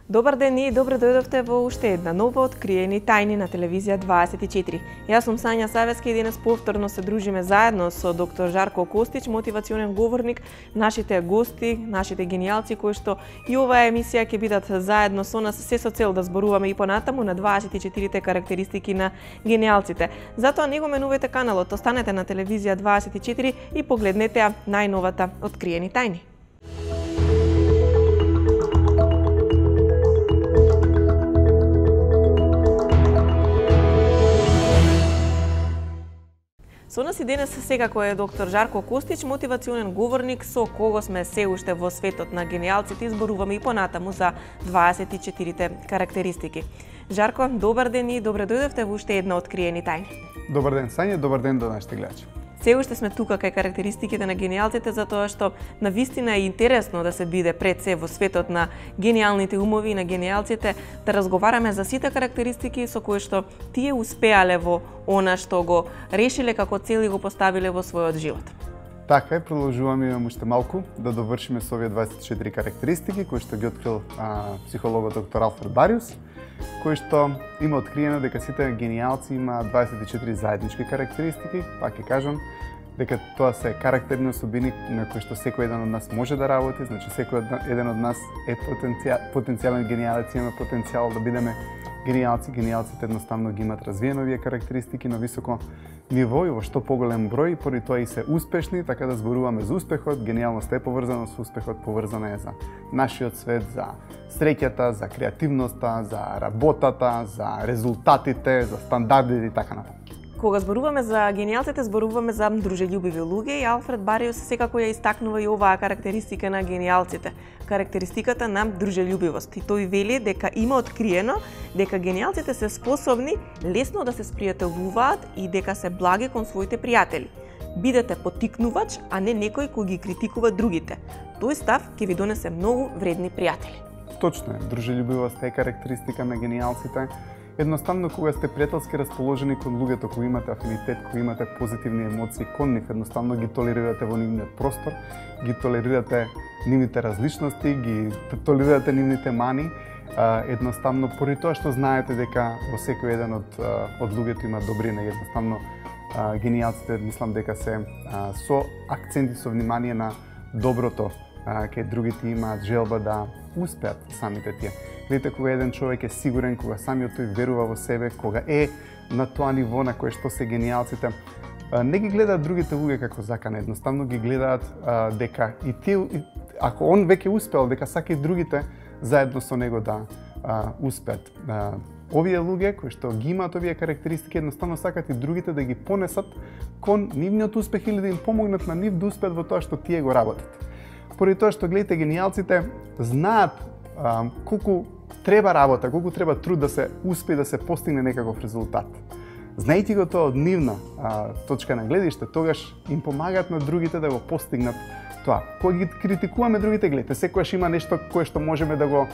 Добар ден и добро дојдовте во уште една нова откриени тајни на телевизија 24. Јас сум Сања Савески и денес повторно се дружиме заедно со доктор Жарко Костич, мотивационен говорник, нашите гости, нашите гениалци кои што и оваа емисија ќе бидат заедно со нас се со цел да зборуваме и понатаму на 24 карактеристики на гениалците. Затоа не го менувате каналот, останете на телевизија 24 и погледнете ја најновата откриени тајни. Со нас и денес секако е доктор Жарко Костич, мотивационен говорник со кого сме се уште во светот на гениалците и зборуваме и понатаму за 24 карактеристики. Жарко, добар ден и добре дојдовте во уште една откриени тајни. Добар ден, Сања, добар ден до нашите гледачи. Се уште сме тука кај карактеристиките на гениалците, затоа што навистина е интересно да се биде пред се во светот на гениалните умови и на гениалците, да разговараме за сите карактеристики со кои што тие успеале во она што го решиле како цел и го поставиле во својот живот. Така е, продолжуваме, имам уште малку да довршиме со овие 24 карактеристики кои што ги открил психологот доктор Алфред Бариус, кој што има откриено дека сите гениалци има 24 заеднички карактеристики, пак ќе кажам, дека тоа се карактерни особини на кои што секој еден од нас може да работи, значи секој еден од нас е потенцијален гениалец, има потенцијал да бидеме гениалци. Гениалците едноставно ги имаат развиено овие карактеристики на високо ниво и во што поголем број, поради тоа и се успешни, така да зборуваме за успехот. Гениалноста е поврзана со успехот, поврзана е за нашиот свет, за среќата, за креативноста, за работата, за резултатите, за стандардите и така натаму. Кога зборуваме за гениалците, зборуваме за дружелюбиви луѓе и Алфред Бариус секако ја истакнува и оваа карактеристика на гениалците. Карактеристиката на дружелюбивост. И тој вели дека има откриено дека гениалците се способни лесно да се спријателуваат и дека се благи кон своите пријатели. Бидете поттикнувач, а не некој кој ги критикува другите. Тој став ќе ви донесе многу вредни пријатели. Точно е, дружелюбивост е карактеристика на гениалците. Едноставно, кога сте пријателски расположени кон луѓето, кои имате афинитет, кои имате позитивни емоции кон нив, едноставно ги толерирате во нивниот простор, ги толерирате нивните различности, ги толерирате нивните мани, едноставно поради тоа што знаете дека во секој еден од луѓето има добрина, едноставно гениалците мислам дека се со акценти, со внимание на доброто, кај другите имаат желба да успеат самите тие. Видите, кога еден човек е сигурен, кога самиот тој верува во себе, кога е на тоа ниво на кое што се гениалците, не ги гледаат другите луѓе како закана, едноставно ги гледаат дека и тие, ако он веќе успел, дека сака и другите заедно со него да успеат. Овие луѓе кои што ги имаат овие карактеристики, едноставно сакат и другите да ги понесат кон нивниот успех или да им помогнат на нив да успеат во тоа што тие го работат. Поради тоа што гледате, гениалците знаат колку треба работа, колку треба труд да се успее да се постигне некаков резултат. Знаејќи го тоа од нивна точка на гледиште, тогаш им помагаат на другите да го постигнат тоа. Кога ги критикуваме другите, гледате, секогаш има нешто кое што можеме да го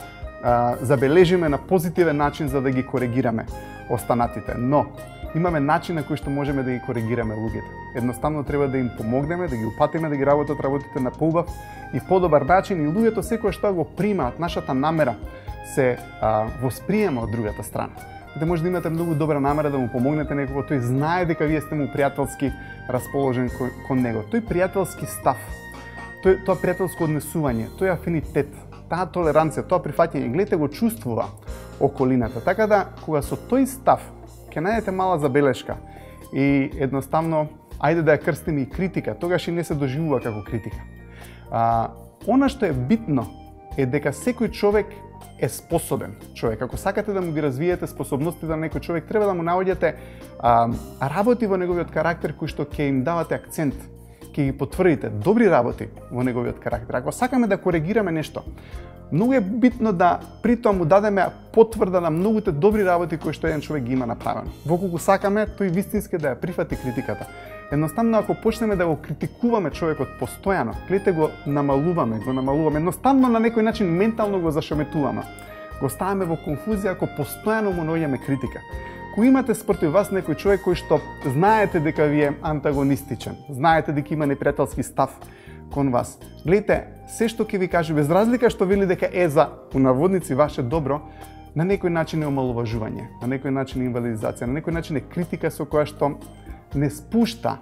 забележиме на позитивен начин за да ги коригираме останатите. Но имаме начин на кој што можеме да ги коригираме луѓето. Едноставно треба да им помогнеме, да ги упатиме да ги работат работите на поубав и подобар начин и луѓето секогаш тоа го примаат, нашата намера се восприема од другата страна. Да може да имате многу добра намера да му помогнете некого, тој знае дека вие сте му пријателски расположен кон него. Тој пријателски став, тоа пријателско однесување, тој афинитет, таа толеранција, тоа прифаќање, гледате го чувствува околината. Така да, кога со тој став ќе најдете мала забелешка и едноставно, ајде да ја крстиме и критика, тогаш и не се доживува како критика. Она што е битно е дека секој човек е способен човек. Ако сакате да му ги развиете способностите на некој човек, треба да му наоѓате работи во неговиот карактер кои што ќе им давате акцент, ќе ги потврдите добри работи во неговиот карактер. Ако сакаме да коригираме нешто, многу е битно да при тоа му дадеме потврда на многуте добри работи кои што еден човек ги има направено. Во колку сакаме тој вистински да ја прифати критиката. Едноставно, ако почнеме да го критикуваме човекот постојано, гледате го намалуваме, едноставно на некој начин ментално го зашеметуваме. Го ставаме во конфузија ако постојано му наоѓаме критика. Кога имате спротив вас некој човек кој што знаете дека ви е антагонистичен, знаете дека има непријателски став кон вас. Гледате, се што ќе ви каже, без разлика што вели дека е за, у наводници, ваше добро, на некој начин е омаловажување, на некој начин е инвалидизација, на некој начин е критика со која што не спушта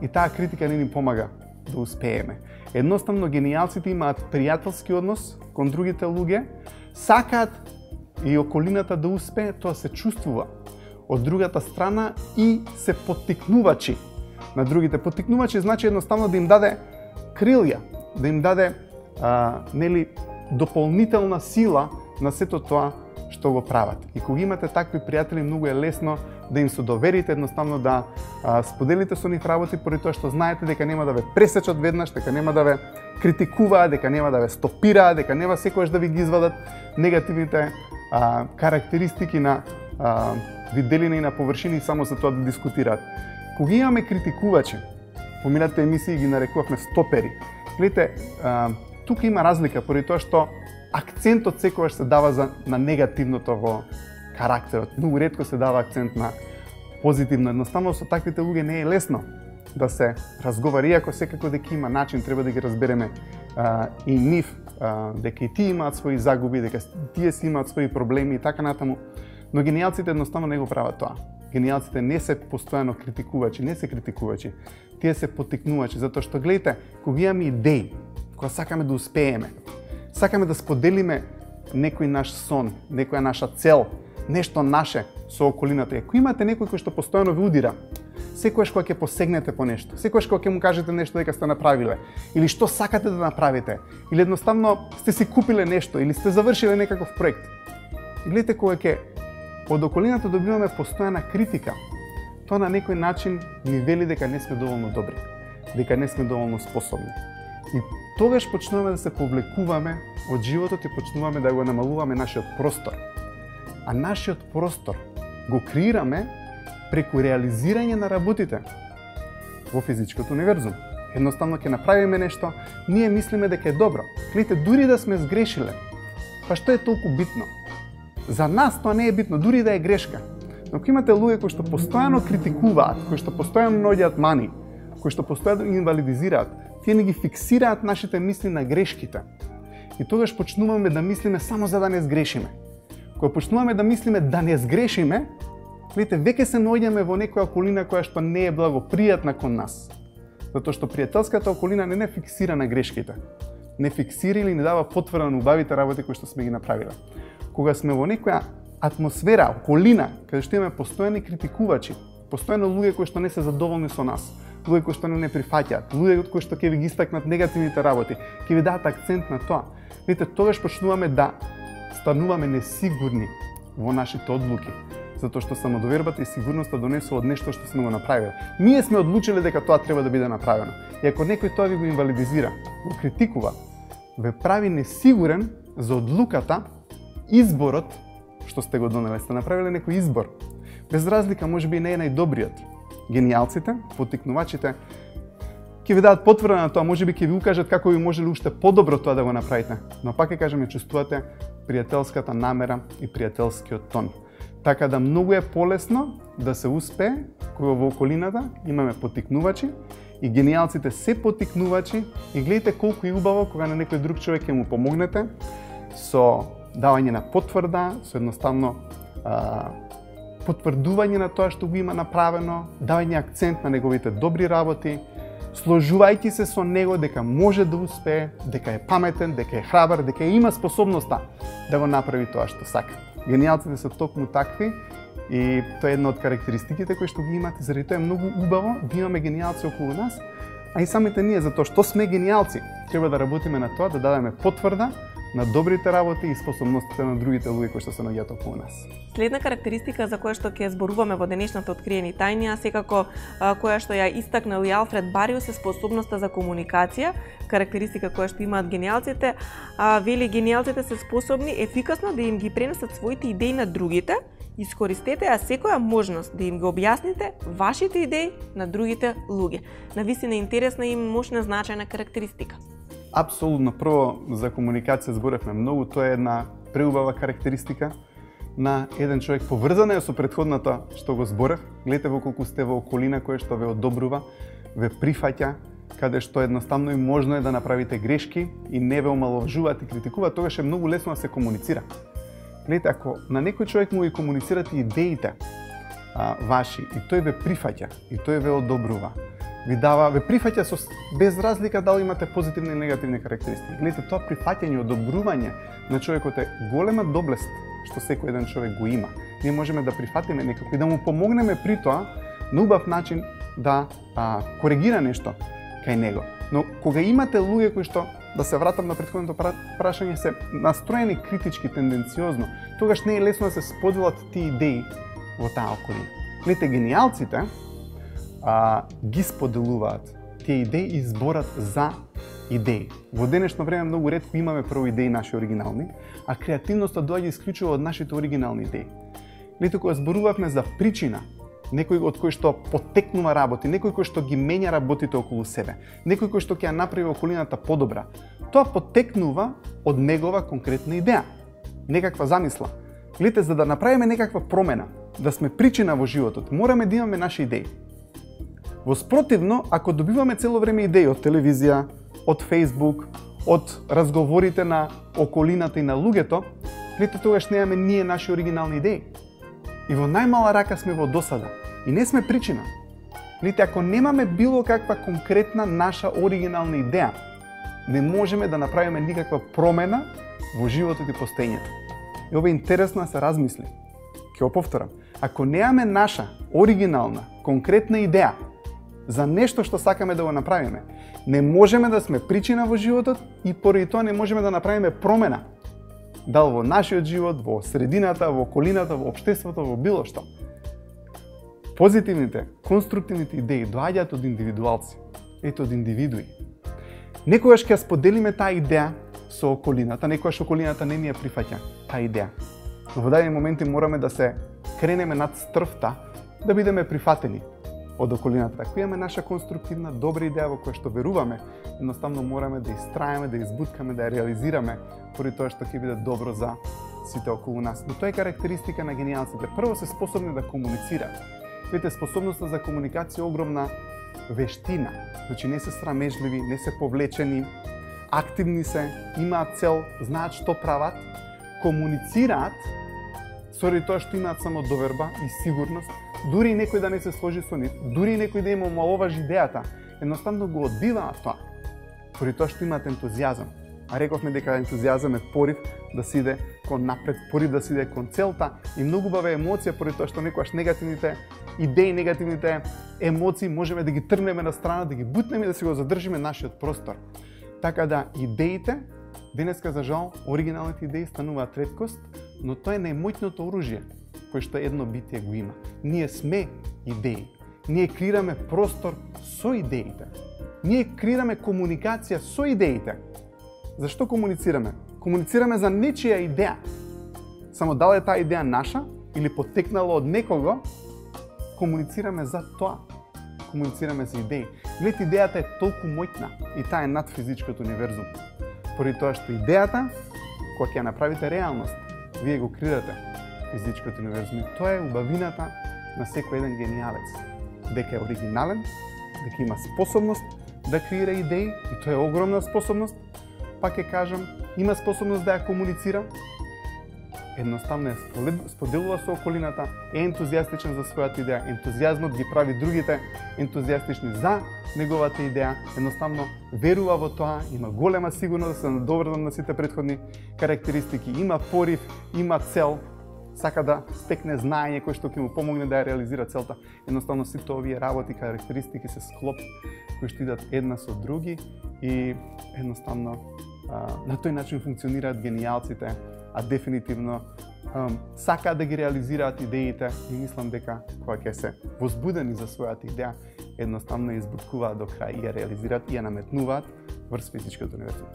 и таа критика не ни помага да успееме. Едноставно, генијалците имаат пријателски однос кон другите луѓе, сакаат и околината да успее, тоа се чувствува од другата страна и се поттикнувачи на другите. Поттикнувачи значи едноставно да им даде крилја, да им даде дополнителна сила на сето тоа што го прават. И кога имате такви пријатели, многу е лесно да им се доверите, едноставно да споделите со нив работи, поради тоа што знаете дека нема да ве пресечат веднаш, дека нема да ве критикуваат, дека нема да ве стопираат, дека нема секогаш да ви ги извадат негативните карактеристики на виделина и на површини само за тоа да дискутираат. Кога имаме критикувачи, поминатите емисии ги нарекувавме стопери. Гледате, тука има разлика, поради тоа што акцентот секогаш се дава на негативното во карактерот. Многу ретко се дава акцент на позитивно. Едноставно со таквите луѓе не е лесно да се разговара, иако секако дека има начин, треба да ги разбереме и нив, дека и тие имаат своји загуби, дека тие си имаат своји проблеми и така натаму. Но генијалците едноставно не го прават тоа. Генијалците не се постојано критикувачи, не се критикувачи. Тие се поттикнувачи, затоа што гледате, кога имаме идеи, кога сакаме да успееме, сакаме да споделиме некој наш сон, некоја наша цел, нешто наше со околината. Ако имате некој кој што постојано ви удира, секогаш кога ќе посегнете по нешто, секогаш кога ќе му кажете нешто дека сте направиле, или што сакате да направите, или едноставно сте си купиле нешто, или сте завршиле некаков проект. И гледате, кога ќе од околината добиваме постојана критика, тоа на некој начин ни вели дека не сме доволно добри, дека не сме доволно способни. И тогаш почнуваме да се повлекуваме од животот и почнуваме да го намалуваме нашиот простор. А нашиот простор го креираме преку реализирање на работите во физичкото универзум. Едноставно ќе направиме нешто, ние мислиме дека е добро. Гледате, дури да сме сгрешиле, па што е толку битно? За нас тоа не е битно, дури да е грешка. Но ако имате луѓе кои што постојано критикуваат, кои што постојано наоѓаат мани, кои што постојано инвалидизираат, тие не ги фиксираат нашите мисли на грешките. И тогаш почнуваме да мислиме само за да не сгрешиме. Кога почнуваме да мислиме да не сгрешиме, видите, веќе се наоѓаме во некоја околина која што не е благопријатна кон нас. Затоа што пријателската околина не фиксира на грешките. Не фиксира или не дава потврда на убавите работи кои што сме ги направиле. Кога сме во некоја атмосфера, околина, каде што имаме постојани критикувачи, постојано луѓе кои што не се задоволни со нас, луѓе кои што не прифаќаат, луѓе кои што ќе ви ги истакнат негативните работи, ќе ви дадат акцент на тоа. Видите, тогаш почнуваме да стануваме несигурни во нашите одлуки, затоа што самодовербата и сигурноста донесува од нешто што сме го направиле. Ние сме одлучиле дека тоа треба да биде направено. И ако некој тоа ви го инвалидизира, го критикува, ве прави несигурен за одлуката, изборот што сте го донеле, сте направиле некој избор. Без разлика, можеби не е најдобриот. Генијалците, поттикнувачите, ќе ви дадат потврда на тоа, можеби ќе ви укажат како ви можеле уште подобро тоа да го направите. Но пак ќе кажеме, чувствувате пријателската намера и пријателскиот тон. Така да многу е полесно да се успее кога во околината имаме поттикнувачи и генијалците се поттикнувачи и гледате колку е убаво кога на некој друг човек ќе му помогнете со давање на потврда, со едноставно потврдување на тоа што го има направено, давање акцент на неговите добри работи, сложувајќи се со него дека може да успее, дека е паметен, дека е храбар, дека има способноста да го направи тоа што сака. Генијалците се токму такви и тоа е една од карактеристиките кои што ги имате, заради тоа е многу убаво да имаме генијалци околу нас, а и самите ние, затоа што сме генијалци, треба да работиме на тоа, да дадеме потврда на добрите работи и способностите на другите луѓе кои што се наоѓаат околу нас. Следна карактеристика за која што ќе зборуваме во денешната откриени тајни, а секако која што ја истакнал и Алфред Бариус е способноста за комуникација, карактеристика која што имаат генијалците. Вели, генијалците се способни ефикасно да им ги пренесат своите идеи на другите. Искористете ја секоја можност да им го објасните вашите идеи на другите луѓе. Навистина интересна и мощна значајна карактеристика. Апсолутно, прво за комуникација зборевме многу, тоа е една преубава карактеристика на еден човек, поврзана е со претходната што го зборев. Гледате во колку сте во околина која што ве одобрува, ве прифаќа каде што едноставно и можно е да направите грешки и не ве омаловажуваат и критикуваат, тогаш е многу лесно да се комуницира. Гледате, ако на некој човек му ги комуницирате идеите ваши и тој ве прифаќа и тој ве одобрува, ве прифаќа без разлика дали имате позитивни или негативни карактеристики. Гледате, тоа прифаќање, одобрување на човекот е голема доблест што секој еден човек го има. Ние можеме да прифатиме некако и да му помогнеме при тоа на убав начин да коригира нешто кај него. Но кога имате луѓе кои што, да се вратам на претходното прашање, се настроени критички, тенденциозно, тогаш не е лесно да се споделат тие идеи во таа околина. Гледате, гениалците ги споделуваат тие идеи и зборат за идеи. Во денешно време многу ретко имаме прво идеи наши оригинални, а креативноста доаѓа исклучува од нашите оригинални идеи. Гледате, кога зборувавме за причина, некој од кој што потекнува работи, некој кој што ги менја работите околу себе, некој кој што ќе ја направи околината подобра, тоа потекнува од негова конкретна идеја, некаква замисла. Гледате, за да направиме некаква промена, да сме причина во животот, мораме да имаме наши идеи. Воспротивно, ако добиваме цело време идеи од телевизија, од Facebook, од разговорите на околината и на луѓето, гледате, тогаш немаме ние наши оригинални идеи. И во најмала рака сме во досада. И не сме причина. Гледате, ако немаме било каква конкретна наша оригинална идеја, не можеме да направиме никаква промена во животот и постоењето. И ова е интересно да се размисли. Ќе го повторам. Ако немаме наша оригинална, конкретна идеја за нешто што сакаме да го направиме, не можеме да сме причина во животот и поради тоа не можеме да направиме промена. Дал во нашиот живот, во средината, во околината, во општеството, во било што. Позитивните, конструктивните идеи доаѓаат од индивидуалци, ето од индивидуи. Некогаш ќе споделиме таа идеја со околината, некогаш околината не ни ја прифаќа таа идеја. Но во дадени моменти мораме да се кренеме над стрвта, да бидеме прифатени од околината. Ако имаме наша конструктивна, добра идеја во која што веруваме, едноставно мораме да истраеме, да избуткаме, да ја реализираме, поради тоа што ќе биде добро за сите околу нас. Но тоа е карактеристика на гениалците. Прво се способни да комуницираат. Видите, способноста за комуникација е огромна вештина. Значи не се срамежливи, не се повлечени, активни се, имаат цел, знаат што прават, комуницираат, соради тоа што имаат само доверба и сигурност, дури и некој да не се сложи со нив, дури и некој да има омаловажи идејата, едноставно го одбиваат тоа, поради тоа што имаат ентузијазам. А рековме дека ентузијазам е порив да се иде кон напред, порив да се иде кон целта и многу убава емоција, поради тоа што некогаш негативните идеи, негативните емоции можеме да ги трнеме на страна, да ги бутнеме и да се го задржиме нашиот простор. Така да идеите, денеска за жал, оригиналните идеи стануваат реткост, но тоа е најмоќното оружје кој што едно битие го има. Ние сме идеи. Ние креираме простор со идеите. Ние креираме комуникација со идеите. Зашто комуницираме? Комуницираме за нечија идеја. Само дали е таа идеја наша или потекнала од некого, комуницираме за тоа. Комуницираме за идеи. Гледате, идејата е толку моќна и таа е над физичкото универзум. Поради тоа што идејата, кога ќе ја направите реалност, вие го креирате физичкото универзум. И тоа е убавината на секој еден гениалец. Дека е оригинален, дека има способност да креира идеи, и тоа е огромна способност. Пак ќе кажам, има способност да ја комуницира, едноставно ја споделува со околината, е ентузијастичен за својата идеја, ентузијазмот ги прави другите ентузијастични за неговата идеја, едноставно верува во тоа, има голема сигурност да се надоврза на сите претходни карактеристики, има порив, има цел, сака да стекне знаење кој што ќе му помогне да ја реализира целта. Едноставно сите овие работи, карактеристики се склоп кои што идат една со други и едноставно на тој начин функционираат гениалците, а дефинитивно сакаат да ги реализираат идеите и мислам дека кога ќе се возбудени за својата идеја, едноставно ја избуткуваат до крај и ја реализираат и ја наметнуваат врз физичкото универзум.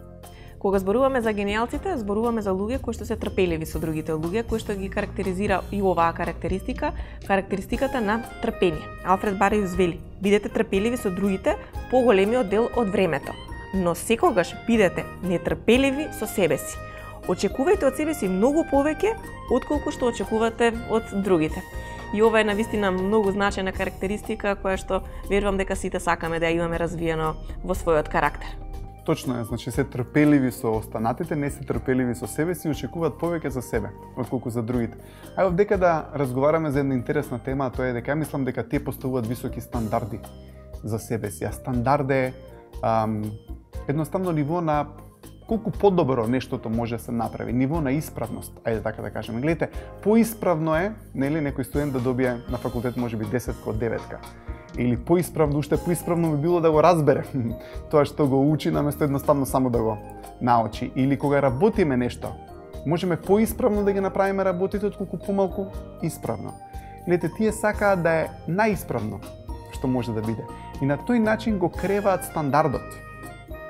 Кога зборуваме за гениалците, зборуваме за луѓе кои што се трпеливи со другите луѓе, кои што ги карактеризира и оваа карактеристика, карактеристиката на трпение. Алфред Бариус вели: бидете трпеливи со другите поголемиот дел од времето, но секогаш бидете нетрпеливи со себе си. Очекувајте од себе си многу повеќе отколку што очекувате од другите. и ова е навистина многу значајна карактеристика која што верувам дека сите сакаме да ја имаме развиено во својот карактер. Точно е, значи се трпеливи со останатите, не се трпеливи со себе си и очекуваат повеќе за себе отколку за другите. Ајде дека да разговараме за една интересна тема, тоа е дека ја мислам дека тие поставуваат високи стандарди за себе си. А стандард е едноставно ниво на колку подобро нештото може да се направи, ниво на исправност, ајде така да кажеме. Гледате, поисправно е, нели, некој студент да добие на факултет можеби 10 од 9. Или поисправно, уште поисправно би било да го разбере тоа што го учи, наместо едноставно само да го научи. Или кога работиме нешто, можеме поисправно да ги направиме работите отколку помалку исправно. Гледате, тие сакаат да е наисправно што може да биде. И на тој начин го креваат стандардот.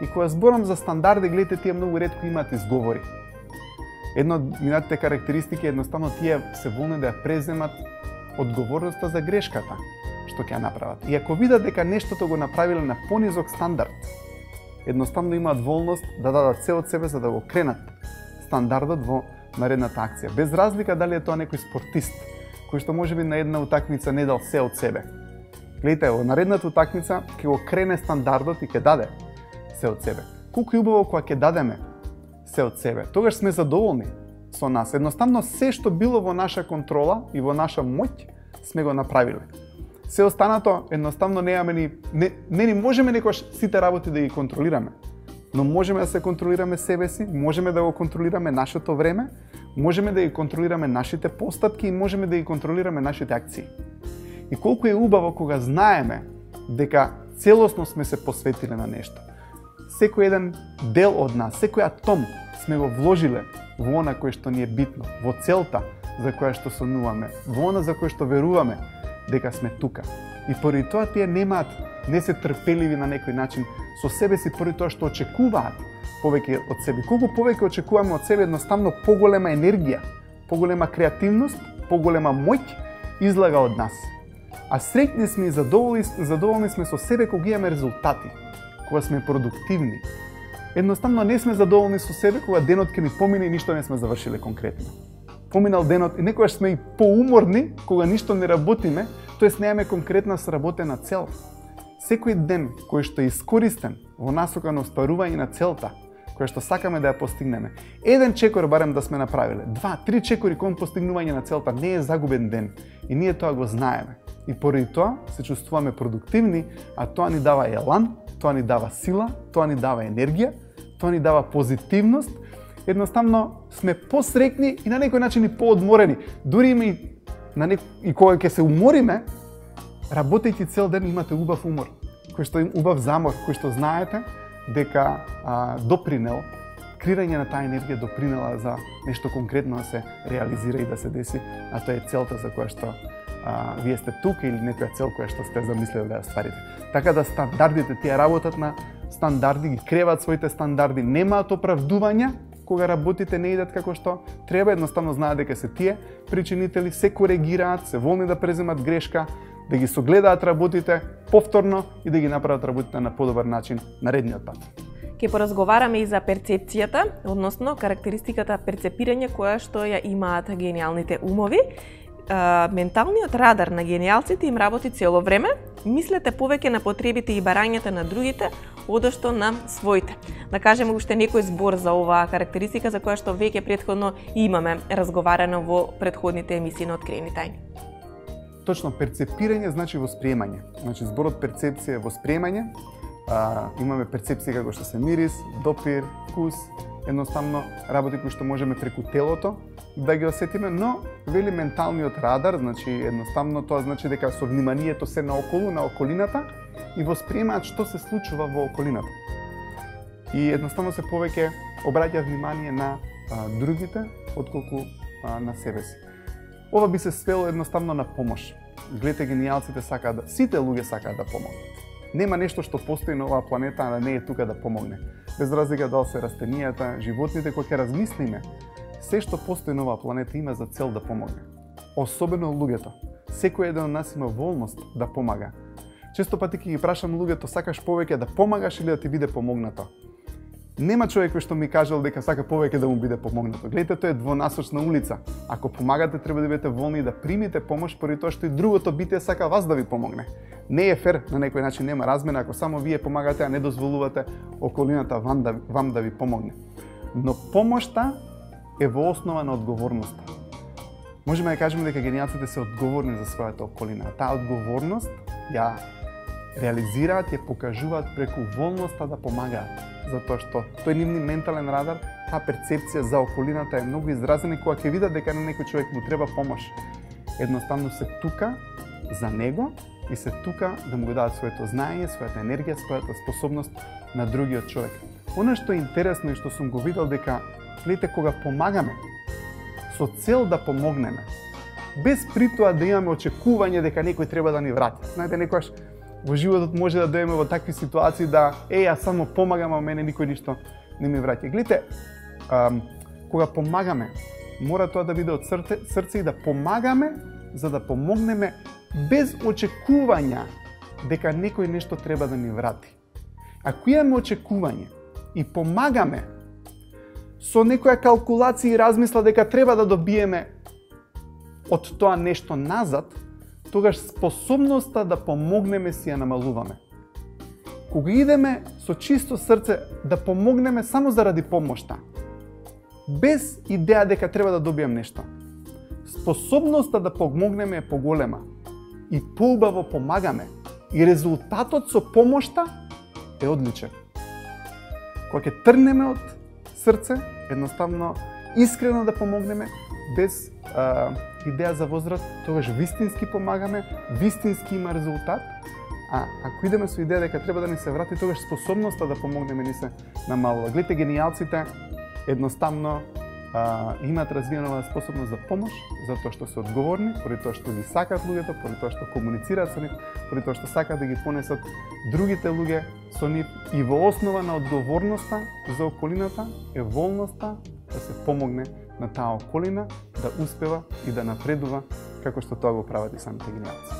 И кога зборам за стандарди, гледате, тие многу ретко имаат изговори. Една од минатите карактеристики е едноставно тие се волни да ја преземат одговорноста за грешката што ќе ја направат. И ако видат дека нештото го направиле на понизок стандард, едноставно имаат волност да дадат се од себе за да го кренат стандардот во наредната акција. Без разлика дали е тоа некој спортист кој што можеби на една утакмица не дал се од себе. Гледате, во наредната утакмица ќе го крене стандардот и ќе даде се од себе. Колку е убаво кога ќе дадеме се од себе. Тогаш сме задоволни со нас. Едноставно се што било во наша контрола и во наша моќ сме го направиле. Се останато едноставно не можеме некош сите работи да ги контролираме. Но можеме да се контролираме себе си, можеме да го контролираме нашето време, можеме да ги контролираме нашите постапки и можеме да ги контролираме нашите акции. И колку е убаво кога знаеме дека целосно сме се посветиле на нешто. Секој еден дел од нас, секој атом сме го вложиле во она кое што ни е битно, во целта за која што сонуваме, во она за која што веруваме дека сме тука. И поради тоа тие не се трпеливи на некој начин со себе си, поради тоа што очекуваат повеќе од себе. Колку повеќе очекуваме од себе, едноставно поголема енергија, поголема креативност, поголема моќ излага од нас. А среќни сме и задоволни сме со себе кога имаме резултати, кога сме продуктивни. Едноставно не сме задоволни со себе кога денот ќе ни помине и ништо не сме завршиле конкретно. Поминал денот и некогаш сме и поуморни кога ништо не работиме, тоест немаме конкретна сработена цел. Секој ден кој што е искористен во насока на остварување на целта, која што сакаме да ја постигнеме, еден чекор барем да сме направиле, 2-3 чекори кон постигнување на целта, не е загубен ден. И ние тоа го знаеме. И поради тоа се чувствуваме продуктивни, а тоа ни дава елан, тоа ни дава сила, тоа ни дава енергија, тоа ни дава позитивност. Едноставно сме посрекни и на некој начин и поодморени. Дури има и кога ќе се умориме, работејќи цел ден имате убав умор, кој што им убав замор, кој што знаете дека допринел, креирање на таа енергија допринела за нешто конкретно да се реализира и да се деси, а тоа е целта за која што вие сте тука или некоја цел која што сте замислили да ја стварите. Така да стандардите, тие работат на стандарди, ги креваат своите стандарди, немаат оправдувања кога работите не идат како што треба, едноставно знаат дека се тие причинители, се коригираат, се волни да преземат грешка, да ги согледаат работите повторно и да ги направат работите на подобар начин наредниот пат. Ке поразговараме и за перцепцијата, односно карактеристиката перцепирање која што ја имаат гениалните умови. Менталниот радар на гениалците им работи цело време, мислете повеќе на потребите и барањата на другите, одошто на своите. Да кажеме уште некој збор за оваа карактеристика за која што веќе претходно имаме разговарано во претходните емисии на Откриени тајни. Точно, перцепирање значи восприемање. Значи зборот перцепција е восприемање. Имаме перцепција како што се мирис, допир, вкус, едноставно работи кои што можеме преку телото да ги осетиме, но вели менталниот радар, значи едноставно тоа значи дека со вниманието се наоколу, на околината и восприемаат што се случува во околината. И едноставно се повеќе обраќа внимание на другите отколку на себе си. Ова би се свело едноставно на помош. Гледате, гениалците сакаат да, сите луѓе сакаат да помогнат. Нема нешто што постои на оваа планета, а не е тука да помогне. Без разлика дали се растенијата, животните, кога ќе размислиме, се што постои на оваа планета има за цел да помогне. Особено луѓето. Секој еден од нас има волност да помага. Често пати ќе ги прашам луѓето, сакаш повеќе да помагаш или да ти биде помогнато? Нема човек кој што ми кажал дека сака повеќе да му биде помогнато. Гледате, тоа е двонасочна улица. Ако помагате, треба да бидете волни да примите помош, поради тоа што и другото битие сака вас да ви помогне. Не е фер, на некој начин нема размена ако само вие помагате, а не дозволувате околината вам да ви помогне. Но помошта е во основа на одговорноста. Можеме да кажеме дека генијалците се одговорни за својата околина. Таа одговорност ја реализираат, ја покажуваат преку волноста да помагаат. Затоа што тој нивни ментален радар, таа перцепција за околината е многу изразена и кога ќе видат дека на некој човек му треба помош, едноставно се тука за него и се тука да му го дадат своето знаење, својата енергија, својата способност на другиот човек. Она што е интересно и што сум го видел дека, гледате, кога помагаме, со цел да помогнеме, без при тоа да имаме очекување дека некој треба да ни врати. Знаете, некојаш во животот може да дојдеме во такви ситуации да јас само помагам, а мене никој ништо не ми враќа. Гледате, кога помагаме, мора тоа да биде од срце и да помагаме за да помогнеме без очекувања дека некој нешто треба да ни врати. Ако имаме очекување и помагаме со некоја калкулација и размисла дека треба да добиеме од тоа нешто назад, тогаш способноста да помогнеме си ја намалуваме. Кога идеме со чисто срце да помогнеме само заради помошта, без идеја дека треба да добием нешто, способноста да помогнеме е поголема и поубаво помагаме и резултатот со помошта е одличен. Кога ќе тргнеме од срце, едноставно искрено да помогнеме без идеја за возврат, тогаш вистински помагаме, вистински има резултат, а ако идеме со идеја дека треба да ни се врати, тогаш способноста да помогнеме ни се намалува. Гледате, генијалците едноставно имаат развиена способност за помош, затоа што се одговорни, поради тоа што ги сакаат луѓето, поради тоа што комуницираат со нив, поради тоа што сакаат да ги понесат другите луѓе со нив, и во основа на одговорноста за околината е волноста да се помогне на таа околина да успева и да напредува како што тоа го прават и самите генијалци.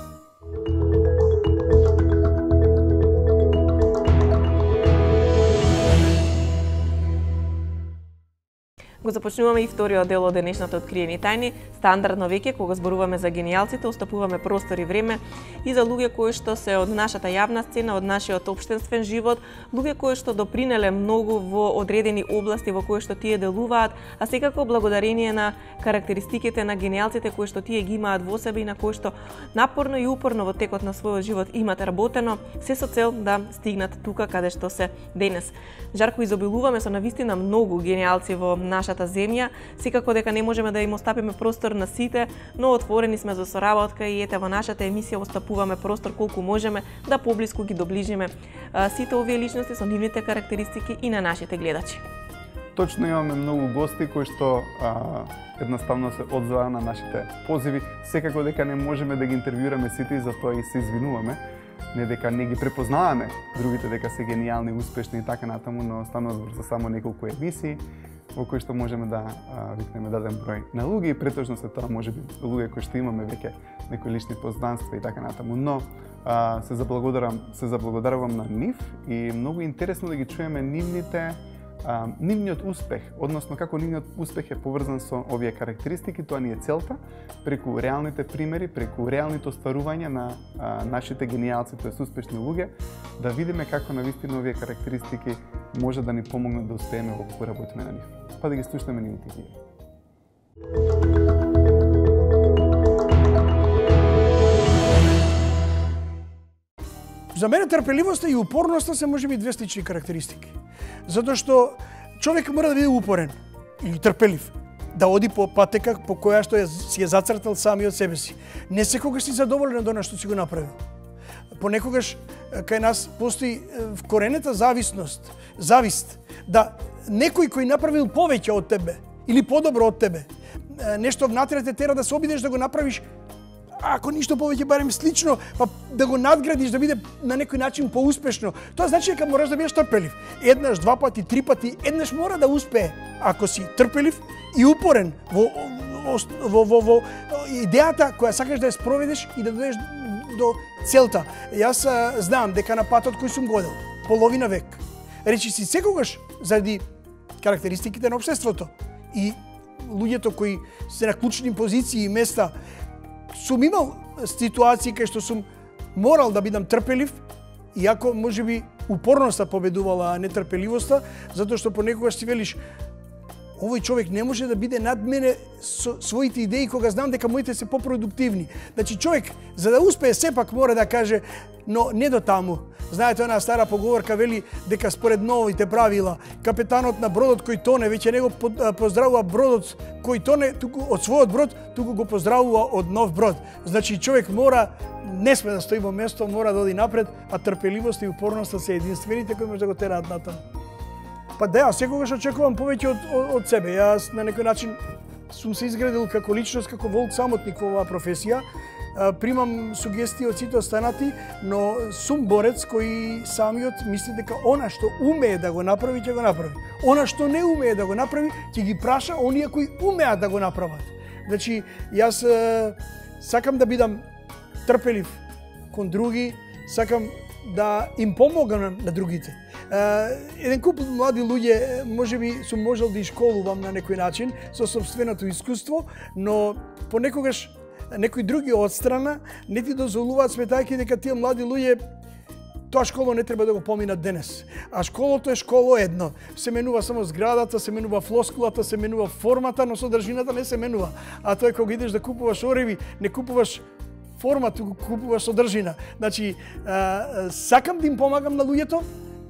Го започнуваме и вториот дел од денешната откриени тајни. Стандардно веќе кога зборуваме за генијалците, остапуваме простор и време и за луѓе кои што се од нашата јавна сцена, од нашиот општествен живот, луѓе кои што допринеле многу во одредени области во кои што тие делуваат, а секако благодарение на карактеристиките на генијалците кои што тие ги имаат во себе и на кои што напорно и упорно во текот на својот живот имат работено, се со цел да стигнат тука каде што се денес. Жарко, изобилуваме со навистина многу генијалци во нашата земја, секако дека не можеме да им остапиме простор на сите, но отворени сме за соработка и ете во нашата емисија остапуваме простор колку можеме да поблиску ги доближиме сите овие личности со нивните карактеристики и на нашите гледачи. Точно, имаме многу гости кои што едноставно се одзоваа на нашите позиви. Секако дека не можеме да ги интервјуираме сите и затоа и се извинуваме. Не дека не ги препознаваме другите дека се генијални, успешни и така натаму, но станува збор за само неколку емисии во кои што можеме да викнеме даден број на луѓе и претежно се тоа можеби луѓе кои што имаме веќе некои лични познанства и така натаму, но се заблагодарувам на нив и многу интересно да ги чуеме нивниот успех, односно како нивниот успех е поврзан со овие карактеристики. Тоа ни е целта, преку реалните примери, преку реалните остварувања на нашите генијалци, тоест успешни луѓе, да видиме како навистина овие карактеристики може да ни помогнат да успееме во кога работиме на нив. Па да ги слушнеме нивните идеи. За мене трпеливоста и упорноста се можеби две слични карактеристики. Затоа што човек мора да биде упорен и трпелив, да оди по патека по која што си е зацртал самиот себе си. Не секогаш си задоволен од она што си го направил. Понекогаш кај нас постои вкоренета завист, да некој кој направил повеќе од тебе или подобро од тебе, нешто внатре те тера да се обидеш да го направиш, ако ништо повеќе барем слично, па да го надградиш, да биде на некој начин поуспешно. Тоа значи дека мораш да бидеш трпелив. Еднаш, два пати, три пати, еднаш мора да успее. Ако си трпелив и упорен во идејата која сакаш да ја спроведеш и да дојдеш до целта. Јас знам дека на патот кој сум годел, половина век, речи си секогаш заради карактеристиките на општеството. И луѓето кои се на клучни позиции и места, сум имал ситуации кај што сум морал да бидам трпелив, иако можеби упорноста победувала, а не трпеливоста, затоа што понекогаш си велиш, овој човек не може да биде над мене со своите идеи кога знам дека моите се попродуктивни. Значи човек за да успее сепак мора да каже, но не до таму. Знаете, она стара поговорка вели дека според новите правила капетанот на бродот кој тоне веќе не го поздравува бродот кој тоне туку од својот брод, туку го поздравува од нов брод. Значи човек мора не сме да стои во место, мора да оди напред, а трпеливост и упорноста се единствените кои може да го тераат натаму. Па да, секогаш очекувам повеќе од себе. Јас на некој начин сум се изградил како личност, како волк самотник во оваа професија. Примам сугестии од сите останати, но сум борец кој самиот мисли дека она што умее да го направи, ќе го направи. Она што не умее да го направи, ќе ги праша оние кои умеат да го направат. Значи, јас сакам да бидам трпелив кон други, сакам да им помогам на другите. Еден куп млади луѓе, можеби сум можел да ишколувам на некој начин со собственото искуство, но понекогаш некои други одстрана не ти дозволуваат, сметајќи дека тие млади луѓе тоа школо не треба да го поминат денес. А школото е школо едно. Се менува само зградата, се менува флоскулата, се менува формата, но содржината не се менува. А тоа е кога идеш да купуваш ореви, не купуваш форма, туку купуваш содржина. Значи, сакам да им помагам на луѓето,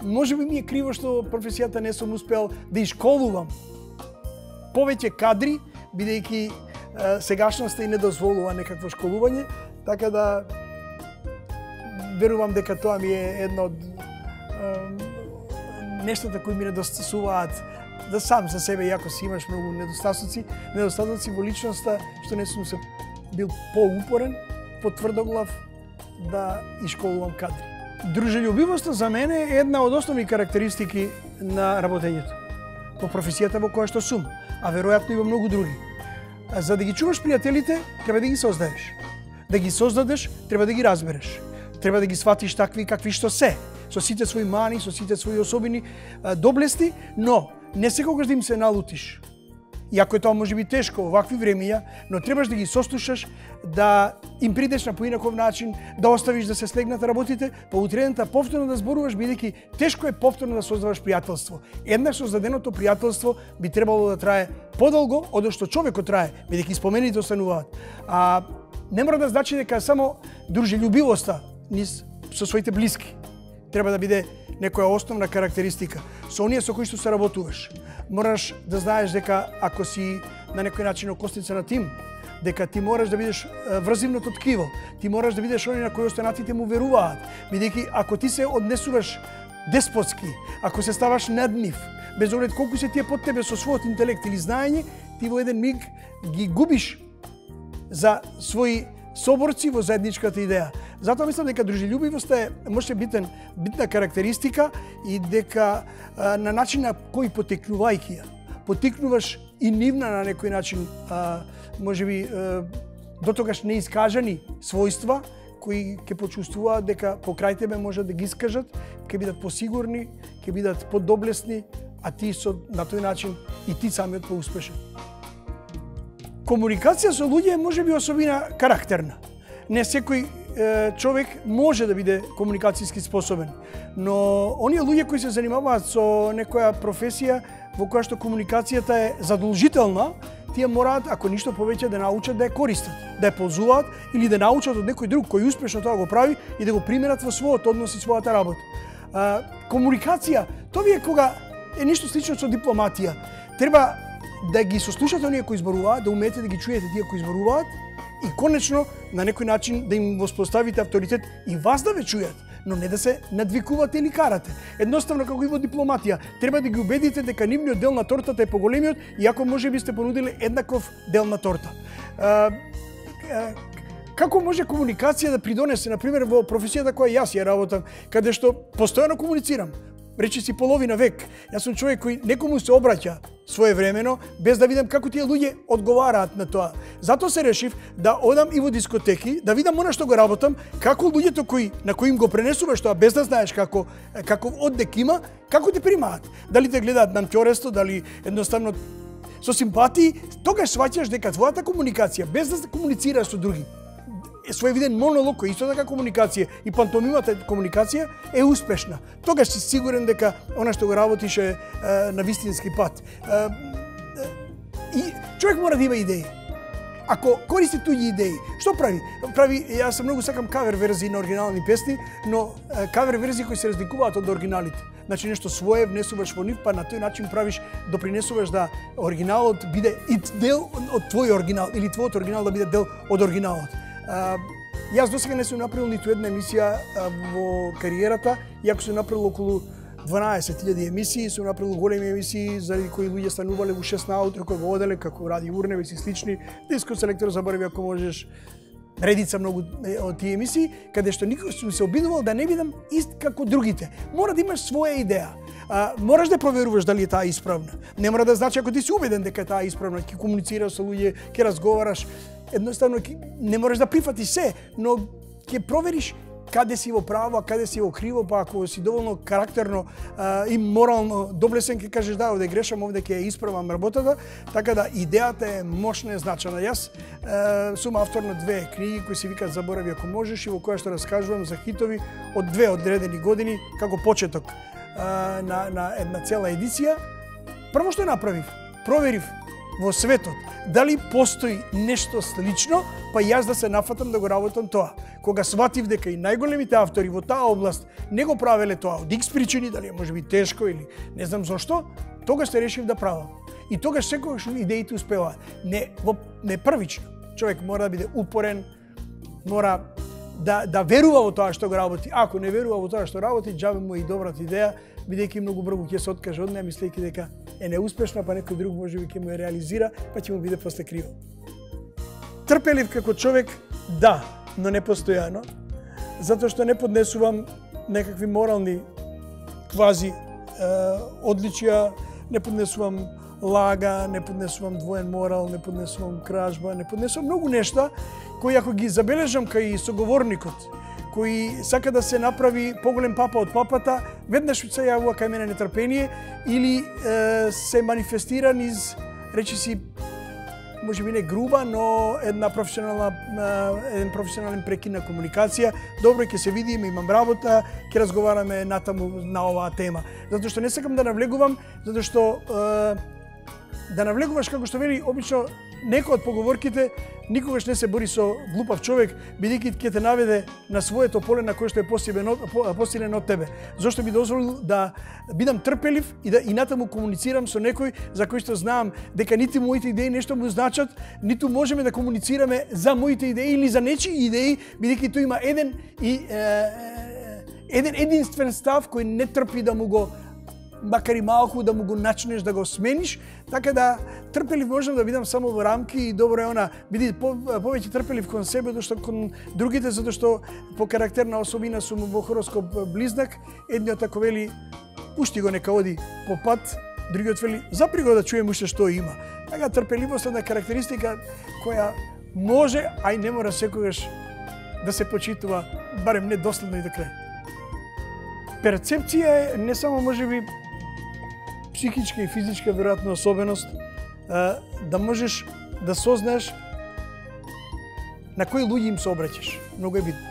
можеби ми е криво што професијата не сум успел да ишколувам повеќе кадри, бидејќи сегашноста и не дозволува некакво школување, така да верувам дека тоа ми е едно од нештата кои ми недостасуваат, да сам за себе, иако си имаш многу недостатоци во личноста, што не сум се бил поупорен, потврдоглав да ишколувам кадри. Дружелюбивоста за мене е една од основни карактеристики на работењето по професијата во која што сум, а веројатно и во многу други. За да ги чуваш пријателите, треба да ги создадеш. Да ги создадеш, треба да ги разбереш. Треба да ги сватиш такви какви што се, со сите своји мани, со сите своји особени доблести, но не секогаш да им се налутиш. Иако е тоа може би тешко во вакви времења, но требаш да ги сослушаш, да им придеш на поинаков начин, да оставиш да се слегнат работите, па утредента повторно да зборуваш, бидејќи тешко е повторно да создаваш пријателство. Еднаш создаденото пријателство би требало да трае подолго од што човекот трае, бидејќи спомените остануваат. А не мора да значи дека само дружелюбивоста со своите блиски треба да биде некоја основна карактеристика. Со оние со кои што се работуваш, мораш да знаеш дека ако си на некој начин окосница на тим, дека ти мораш да бидеш врзивното ткиво, ти мораш да бидеш оние на кои останатите му веруваат, бидејќи ако ти се однесуваш деспотски, ако се ставаш над нив, без оглед колку се тие под тебе со својот интелект или знаење, ти во еден миг ги губиш за своји соборци во заедничката идеја. Затоа мислам дека дружелюбивоста е може битна карактеристика и дека на начин на кој потекнувајќи ја, потикнуваш и нивна на некој начин, можеби дотогаш неискажани својства кои ќе почувствуваат дека покрај тебе можат да ги искажат, ќе бидат посигурни, ќе бидат подоблесни, а ти на тој начин и ти самиот поуспешен. Комуникација со луѓе е можеби особина карактерна. Не секој човек може да биде комуникацијски способен, но оние луѓе кои се занимаваат со некоја професија во која што комуникацијата е задолжителна, тие мораат, ако ништо повеќе, да научат да ја користат, да ја ползуваат или да научат од некој друг кој успешно тоа го прави и да го применат во својот однос и својата работа. Комуникација, тоа е кога е ништо слично со дипломатија. Треба да ги сослушате оние кои зборуваат, да умеете да ги чуете тие кои зборуваат и конечно на некој начин да им воспоставите авторитет и вас да ве чујат, но не да се надвикувате или карате. Едноставно како и во дипломатија, треба да ги убедите дека нивниот дел на тортата е поголемиот, иако можеби сте понудили еднаков дел на торта. Како може комуникација да придонесе, например, во професијата која јас ја работам, каде што постојано комуницирам, речи си половина век. Јас сум човек кој некому се обраќа своевремено, без да видам како тие луѓе одговараат на тоа. Затоа се решив да одам и во дискотеки, да видам она што го работам, како луѓето на кои им го пренесуваш тоа, без да знаеш каков оддек има, како те примаат. Дали те гледаат на ќоресто, дали едноставно со симпатии, тогаш сваќаш дека твојата комуникација, без да се комуницираш со други, своевиден монолог, кој исто така комуникација и пантомимата комуникација е успешна. Тогаш си сигурен дека она што го работиш е на вистински пат. И човек мора да има идеи. Ако користи туѓи идеи, што прави? Јас многу сакам кавер верзии на оригинални песни, но кавер верзии кои се разликуваат од оригиналите. Значи нешто свое внесуваш во нив, па на тој начин допринесуваш да оригиналот биде и дел од твој оригинал или твојот оригинал да биде дел од оригиналот. Јас досега не сум направил ниту една емисија во кариерата, иако сум направил околу 12.000 емисии, сум направил големи емисии заради кои луѓе станувале во 6 наутро, кои го оделе како Ради Урневец и слични, Диско селектор заборави ако можеш, редица многу од тие емисии, каде што никој сум се обидувал да не бидам ист како другите. Мора да имаш своја идеја. Мораш да проверуваш дали е таа исправна. Не мора да значи ако ти си убеден дека е таа исправна, ќе комуницираш со луѓе, ќе разговараш, едноставно не можеш да прифатиш се, но ќе провериш каде си во право, а каде си во криво, па ако си доволно карактерно и морално доблесен, ќе кажеш да, овде грешам, овде ќе исправам работата, така да идејата е мощна и значена. Јас сум автор на 2 книги кои се викаат Заборави ако можеш и во која што раскажувам за хитови од 2 одредени години како почеток на една цела едиција. Прво што направив, проверив во светот дали постои нешто слично, па јас да се нафатам да го работам тоа. Кога сватив дека и најголемите автори во таа област не го правеле тоа од X причини, дали може би тешко или не знам зошто, тогаш се решив да правам. И тогаш секогаш идеите успеваат. Не првично. Човек мора да биде упорен, мора да верува во тоа што го работи. Ако не верува во тоа што работи, џабе му и добрата идеја, бидејќи многу брзо ќе се откаже од неа, мислејќи дека е неуспешна, па некој друг можеби ќе му ја реализира, па ќе му биде после криво. Трпелив како човек, да, но не постојано, затоа што не поднесувам некакви морални квази одличија, не поднесувам лага, не поднесувам двоен морал, не поднесувам кражба, не поднесувам многу нешта кои ако ги забележам кај соговорникот, кој сака да се направи поголем папа од папата, веднаш се јавува кај мене нетрпение или се манифестира низ, речиси, може би не груба, но еден професионален прекин на комуникација. Добро, ќе се видиме, имам работа, ќе разговараме натаму на оваа тема. Затоа што не сакам да навлегувам, затоа што да навлегуваш, како што вели обично некој од поговорките, никогаш не се бори со глупав човек, бидејќи ќе те наведе на своето поле на кое што е посилен од тебе. Зошто би дозволил да бидам трпелив и натаму комуницирам со некој за кој што знаам дека нити моите идеи нешто му значат, ниту можеме да комуницираме за моите идеи или за нечии идеи, бидејќи тој има еден единствен став кој не трпи да му го, макар и малку да му го начнеш да го смениш, така да трпелив можам да бидам само во рамки и добро е она биди повеќе трпелив кон себе дошто кон другите, затоа што по карактерна особина сум во хороскоп Близнак, едниот ако вели пушти го нека оди по пат, другиот вели запри го да чуем уште што има. Така трпеливост е една карактеристика која може, а и не мора секогаш да се почитува, барем не доследно и до крај. Перцепција е не само можеби психичка и физичка веројатно особеност, да можеш да сознаеш на кои луѓе им се обраќаш. Многу е битно.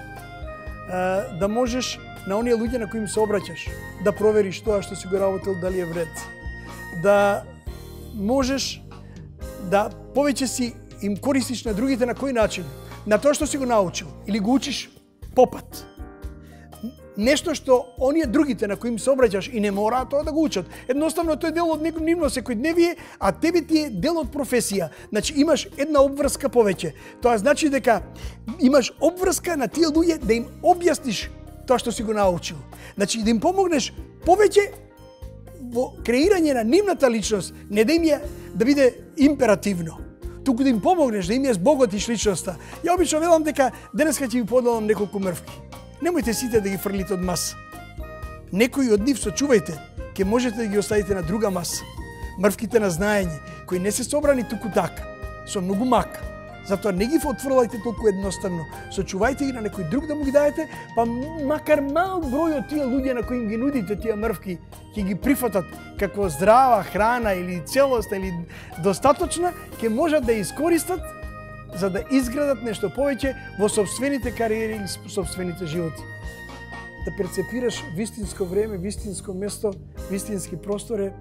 Да можеш на оние луѓе на кои им се обраќаш да провериш тоа што си го работил дали е вред. Да можеш да повеќе си им користиш на другите на кој начин? На тоа што си го научил или го учиш попат. Нешто што оние другите на кои им се обраќаш и не мораат тоа да го учат. Едноставно тој е дел од нивно секојдневие, а тебе ти е дел од професија. Значи имаш една обврска повеќе. Тоа значи дека имаш обврска на тие луѓе да им објасниш тоа што си го научил. Значи да им помогнеш повеќе во креирање на нивната личност, не да им е да биде императивно, туку да им помогнеш да им е збогатиш личноста. Ја обично велам дека денеска ќе ви поделам неколку мрвки. Немојте сите да ги фрлите од маса. Некои од нив сочувајте, ќе можете да ги оставите на друга маса. мрвките на знаење, кои не се собрани туку така, со многу мака. Затоа не ги отфрлајте толку едноставно. Сочувајте ги на некој друг да му ги даете, па макар мал број од тие луѓе на кои им ги нудите тие мрвки, ќе ги прифатат како здрава храна или целосна или достаточна, ќе можат да искористат за да изградат нешто повеќе во сопствените кариери или сопствените животи. Да перцепираш вистинско време, вистинско место, вистински простор е,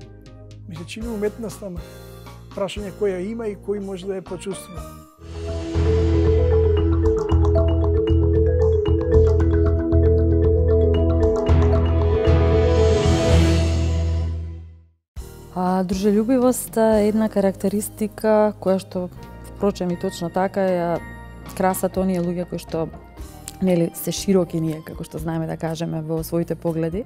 ми се чини уметност, ама прашање кој ја има и кој може да ја почувствува. Дружелюбивост е една карактеристика која што, впрочем и точно така, ја красат оние луѓе кои што се широки ние, како што знаеме да кажеме во своите погледи.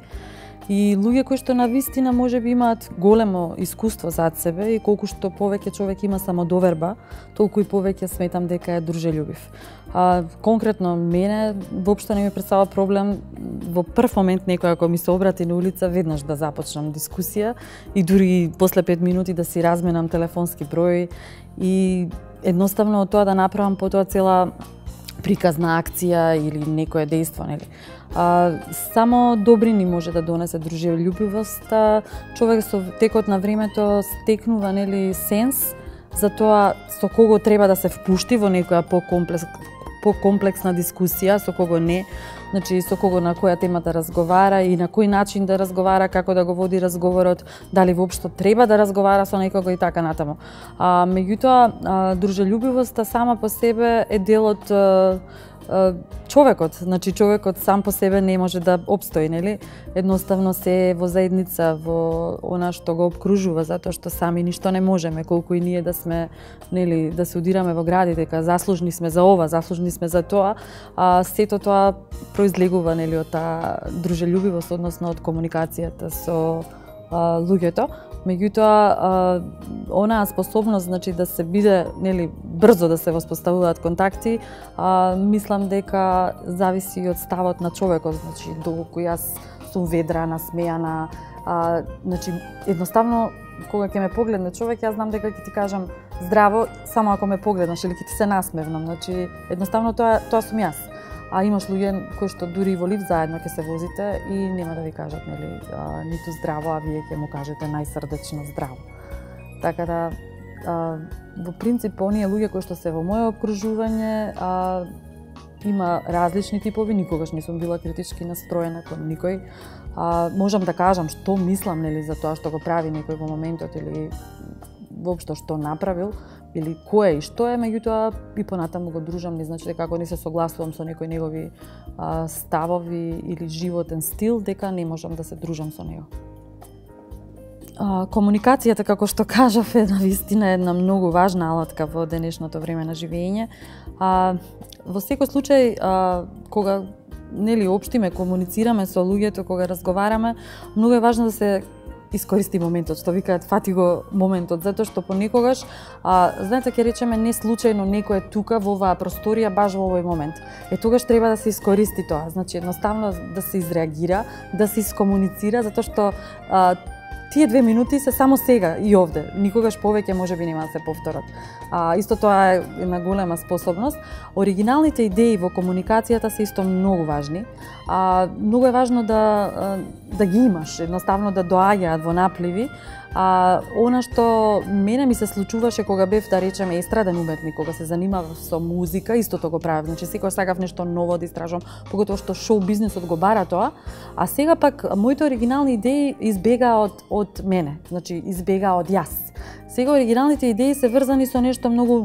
И луѓе кои што навистина можеби имаат големо искуство зад себе и колку што повеќе човек има самодоверба, толку и повеќе сметам дека е дружелюбив. Конкретно мене воопшто не ми представува проблем во прв момент некој ако ми се обрати на улица веднаш да започнам дискусија и дури после 5 минути да си разменам телефонски број и едноставно од тоа да направам потоа цела приказна акција или некое дејство, нели? Само добрини може да донесе дружелюбивост. Човек со текот на времето стекнува, нели, сенс за тоа со кого треба да се впушти во некоја покомплексна дискусија, со кого не, значи со кого на која тема да разговара и на кој начин да разговара, како да го води разговорот, дали воопшто треба да разговара со некого и така натаму. Меѓутоа, дружелюбивоста сама по себе е дел од човекот, значи човекот сам по себе не може да обстои, нели? Едноставно се во заедница, во она што го обкружува, затоа што сами ништо не можеме, колку и ние да сме, нели, да се удираме во гради, дека заслужни сме за ова, заслужни сме за тоа, сето тоа произлегува, нели, од таа дружелюбивост, односно од комуникацијата со луѓето. Меѓутоа, онаа способност, значи, да се биде, нели, брзо да се воспоставуваат контакти, мислам дека зависи и од ставот на човекот, значи, доколку јас сум ведра, насмејана, значи, едноставно, кога ќе ме погледне човек, јас знам дека ќе ти кажам здраво, само ако ме погледнаш или ќе ти се насмевнам, значи, едноставно тоа сум јас. Имаш луѓе кои што дури во лифт заедно ќе се возите и нема да ви кажат, нели, ниту здраво, а вие ќе му кажете најсрдечно здраво. Така да, во принцип, оние луѓе кои што се во моје обкружување, има различни типови, никогаш не сум била критички настроена кон никој. Можам да кажам што мислам, нели, за тоа што го прави некој во моментот или воопшто што направил, или кој и што е, меѓутоа и понатаму го дружам, не значи дека ако не се согласувам со некои негови ставови или животен стил, дека не можам да се дружам со него. Комуникацијата, како што кажав, е навистина една многу важна алатка во денешното време на живење. Во секој случај, кога, нели, општиме, комуницираме со луѓето, кога разговараме, многу е важно да се искористи моментот, што викаат фати го моментот, затоа што понекогаш, знаете, ќе речеме не случајно некој е тука во оваа просторија баш во овој момент. Тогаш треба да се искористи тоа, значи едноставно да се изреагира, да се искомуницира, затоа што тие 2 минути се само сега и овде, никогаш повеќе можеби нема да се повторат. Исто тоа е една голема способност. Оригиналните идеи во комуникацијата се исто многу важни. Многу е важно да ги имаш, едноставно да доаѓаат во напливи. Она што мене ми се случуваше кога бев, да речеме, естраден уметник, кога се занимавав со музика, истото го правев. Значи секогаш сакав нешто ново да истражувам, поготово што шоу бизнисот го бара тоа, а сега пак моите оригинални идеи избегаа од мене, значи избегаа од јас. Сега оригиналните идеи се врзани со нешто многу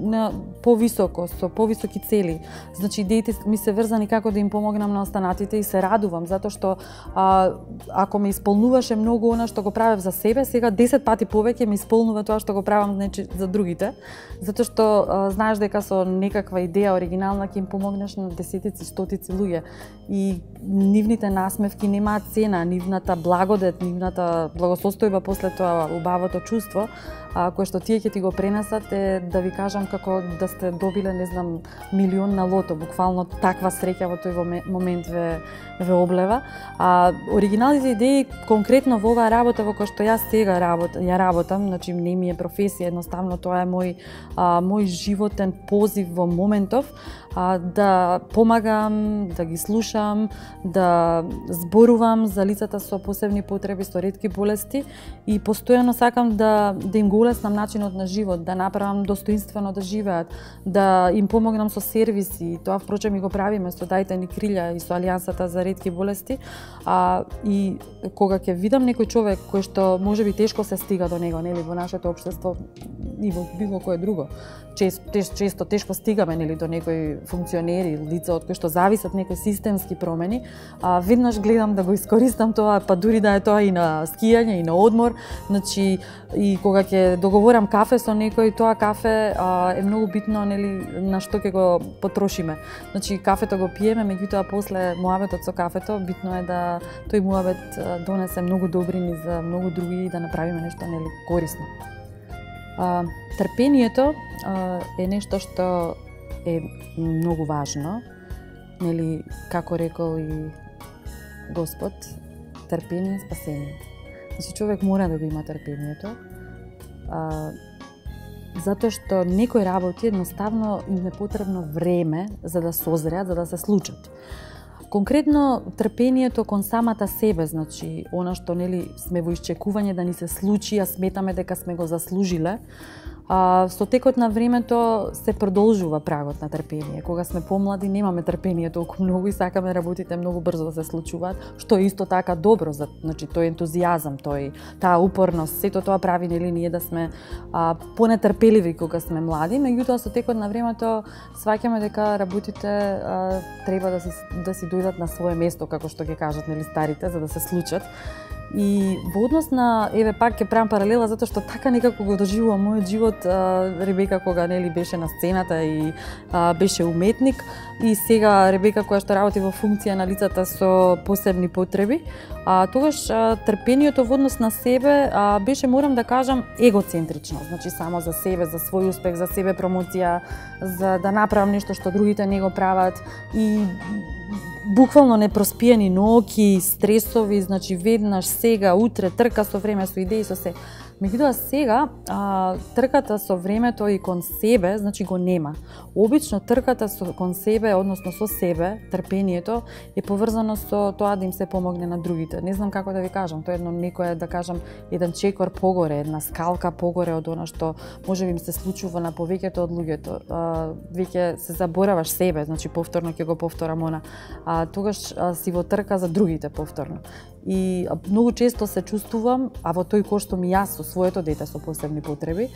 повисоко, со повисоки цели. Значи идеите ми се врзани како да им помогнам на останатите и се радувам затоа што ако ме исполнуваше многу она што го правев за себе, сега 10 пати повеќе ме исполнува тоа што го правам, значи, за другите, затоа што знаеш дека со некаква идеја оригинална ќе им помогнеш на десетици, стотици луѓе и нивните насмевки немаат цена, нивната благодет, нивната благосостојба после тоа, убавото чувство, кое кој што тие ќе ти го пренесат е да ви кажам како да сте добиле, не знам, милион на лото, буквално таква среќа во тој момент ве облева. А оригиналните идеи конкретно во оваа работа во која што јас сега работам, значи не ми е професија, едноставно тоа е мој животен позив во моментов, да помагам, да ги слушам, да зборувам за лицата со посебни потреби, со ретки болести и постојано сакам да им го улеснам начинот на живот, да направам достоинствено да живеат, да им помогнам со сервиси. Тоа впрочем и го правиме со Дајте ни крилја и со Алијансата за ретки болести. И кога ќе видам некој човек кој што можеби тешко се стига до него, нели, во нашето општество и во било кое друго, често тешко стигаме, нели, до некои функционери, лица од кои што зависат некои системски промени, веднаш гледам да го искористам тоа, па дури да е тоа и на скијање и на одмор. Значи, и кога ќе договорам кафе со некој, тоа кафе е многу битно, нели, на што ќе го потрошиме. Значи, кафето го пиеме, меѓутоа после муабетот со кафето, битно е да тој муабет донесе многу добрини за многу други и да направиме нешто, нели, корисно. Трпението е нешто што е многу важно, нели, како рекол и Господ, трпение, спасение. Значи, човек мора да го има трпението, затоа што некои работи едноставно им е потребно време за да созреат, за да се случат. Конкретно трпението кон самата себе, значи она што, нели, сме во исчекување да ни се случи, а сметаме дека сме го заслужиле. Со текот на времето се продолжува прагот на трпение. Кога сме помлади немаме трпение толку многу и сакаме работите многу брзо да се случуваат, што е исто така добро, значи тој ентузијазам, таа упорност, сето тоа прави, нели, ние да сме понетрпеливи кога сме млади, меѓутоа со текот на времето сваќаме дека работите треба да си дојдат на свое место, како што ќе кажат, нели, старите, за да се случат. И во однос на, еве пак ќе правам паралела, затоа што така некако го доживува мојот живот Ребека кога, нели, беше на сцената и беше уметник, и сега Ребека која што работи во функција на лицата со посебни потреби. Тогаш трпението во однос на себе беше, морам да кажам, егоцентрично, значи само за себе, за свој успех, за себе промоција, за да направам нешто што другите не го прават и буквално непроспиени ноќи, стресови, значи веднаш, сега, утре, трка со време, со идеи, со се. Меѓутоа сега трката со времето и кон себе, значи го нема. Обично трката кон себе, односно со себе, трпението е поврзано со тоа да им се помогне на другите. Не знам како да ви кажам, тоа е некој, да кажам, еден чекор погоре, една скалка погоре од она што можеби им се случува на повеќето од луѓето. Веќе се забораваш себе, значи повторно ќе го повторам она. Тогаш си во трка за другите повторно. И многу често се чувствувам, а во тој кој што ми јас со своето дете со посебни потреби,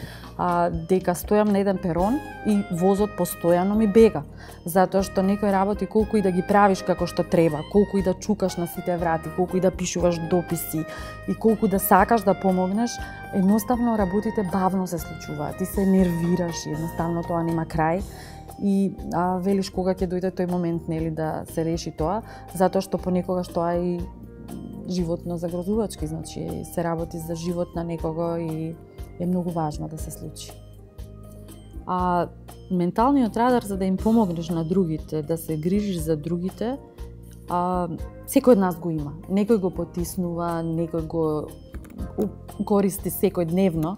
дека стојам на еден перон и возот постојано ми бега. Затоа што некои работи, колку и да ги правиш како што треба, колку и да чукаш на сите врати, колку и да пишуваш дописи и колку да сакаш да помогнеш, едноставно работите бавно се случуваат. Ти се нервираш и едноставно тоа нема крај. И велиш кога ќе дојде тој момент, нели, да се реши тоа, затоа што понекогаш тоа и животно загрозувачки, значи се работи за живот на некого и е многу важно да се случи. Менталниот радар, за да им помогнеш на другите, да се грижиш за другите, секој од нас го има. Некој го потиснува, некој го користи секојдневно,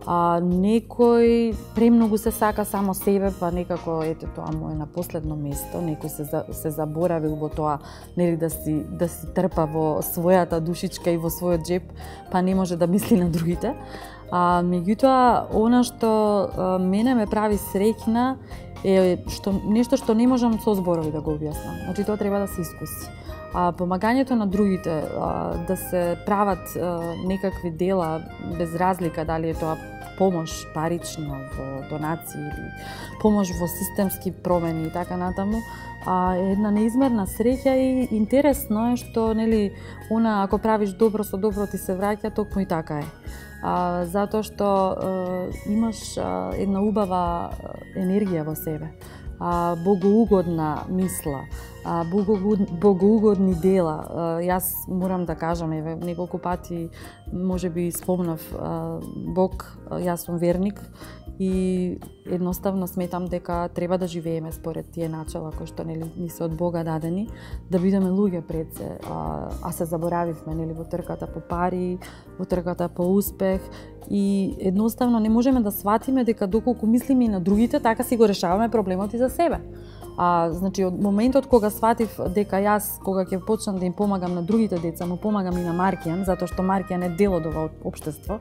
некој премногу се сака само себе, па некако ете тоа му е на последно место, некој се заборавил во тоа, нели, да си трпа во својата душичка и во својот джеп, па не може да мисли на другите. Меѓутоа, она што мене ме прави среќна е нешто што не можам со зборови да го објаснам. Значи тоа треба да се искуси. Помагањето на другите, да се прават некакви дела без разлика дали е тоа помош парично во донации или помош во системски промени и така натаму, е една неизмерна среќа и интересно е што, нели, она ако правиш добро со добро ти се враќа, токму и така е. Затоа што имаш една убава енергија во себе. богоугодна мисла, богоугодни дела. Јас морам да кажам, еве, неколку пати можеби спомнав Бог, јас сум верник и едноставно сметам дека треба да живееме според тие начала кои што ни се од Бога дадени, да бидеме луѓе пред се, а се заборавивме во трката по пари, во трката по успех и едноставно не можеме да сватиме дека доколку мислиме и на другите, така си го решаваме проблемот и за себе. Значи, од моментот кога сватив дека јас, кога ќе почнам да им помагам на другите деца, му помагам и на Маркијан, затоа што Маркијан е дел од ова општество,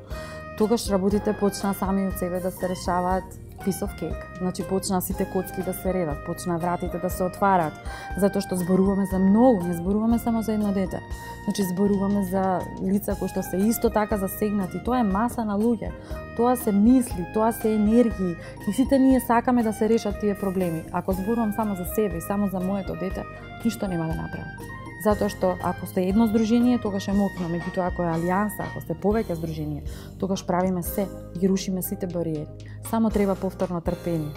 тогаш работите почна сами од себе да се решаваат piece of cake. Значи, почна сите коцки да се редат, почна вратите да се отварат, затоа што зборуваме за многу, не зборуваме само за едно дете. Значи, зборуваме за лица кои што се исто така засегнати. Тоа е маса на луѓе. Тоа се мисли, тоа се енергии. И сите ние сакаме да се решат тие проблеми. Ако зборувам само за себе и само за моето дете, ништо нема да направам. Затоа што ако сте едно здружение, тогаш е мокно, меѓутоа ако е алијанса, ако сте повеќе здружение, тогаш правиме се, ги рушиме сите бариери. Само треба повторно трпение.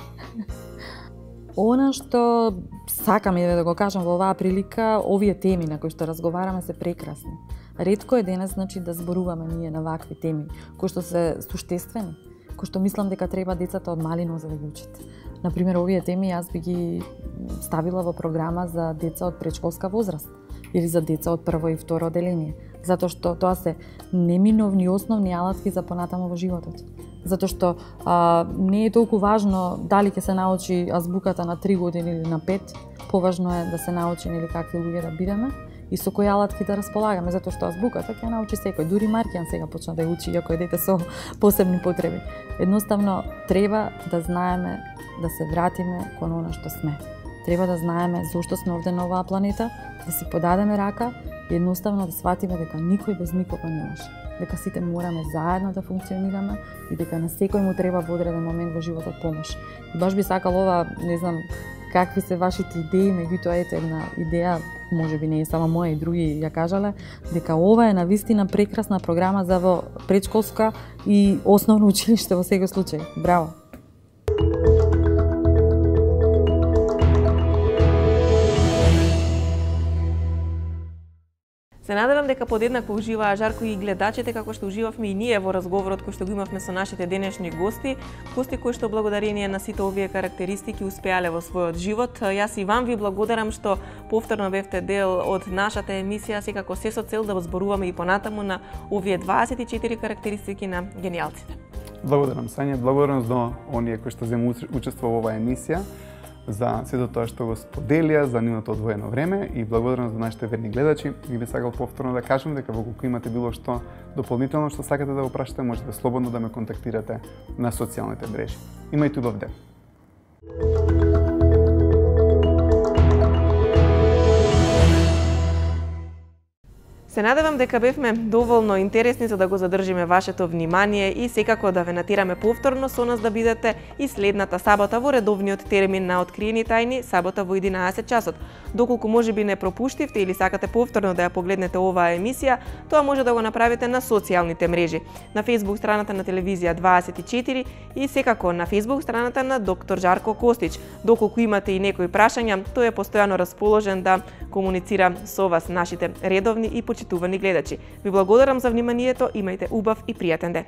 Она што сакам да го кажам во оваа прилика, овие теми на кои што разговараме се прекрасни. Ретко е денес, значи, да зборуваме ние на вакви теми, кои што се суштествени, кои што мислам дека треба децата од мали нозе да ги учат. Например, овие теми јас би ги ставила во програма за деца од предшколска возраст или за деца од прво и второ оделение, затоа што тоа се неминовни основни алатки за понатамо во животот. Затоа што не е толку важно дали ќе се научи азбуката на 3 години или на 5, поважно е да се научи нели какви луѓе да бидеме и со кои алатки да располагаме, затоа што азбуката ќе научи секој, дури Маркијан сега почна да ја учи, иако е дете со посебни потреби. Едноставно треба да знаеме да се вратиме кон она што сме. Треба да знаеме зошто сме овде на оваа планета, да си подадеме рака и едноставно да сватиме дека никој без никого не може. Дека сите мораме заедно да функционираме и дека на секој му треба во одреден момент во животот помош. И баш би сакал ова, не знам какви се вашите идеи, меѓутоа ете една идеја, можеби не е само моја и други ја кажале, дека ова е навистина прекрасна програма за во предшколска и основно училиште во секој случај. Браво! Се надевам дека подеднакво уживаа жарко и гледачите како што уживавме и ние во разговорот кој што го имавме со нашите денешни гости кои што благодарение на сите овие карактеристики успеале во својот живот. Јас и вам ви благодарам што повторно бевте дел од нашата емисија, секако се со цел да зборуваме и понатаму на овие 24 карактеристики на генијалците. Благодарам, Сања, благодарам за оние кои што зему учество во оваа емисија, за сето тоа што го споделија, за нивното одвоено време и благодарам за нашите верни гледачи. И би сакал повторно да кажам дека кога имате било што дополнително што сакате да го прашате, можете слободно да ме контактирате на социјалните мрежи. Имајте убав ден. Се надевам дека бевме доволно интересни за да го задржиме вашето внимание и секако да ве натираме повторно со нас да бидете и следната сабота во редовниот термин на Откриени тајни, сабота во 11 часот. Доколку можеби не пропуштивте или сакате повторно да ја погледнете оваа емисија, тоа може да го направите на социјалните мрежи, на Facebook страната на телевизија 24 и секако на Facebook страната на доктор Жарко Костич. Доколку имате и некои прашања, тој е постојано расположен да комуницира со вас, нашите редовни и почитувани гледачи. Ви благодарам за вниманието, имајте убав и пријатен ден.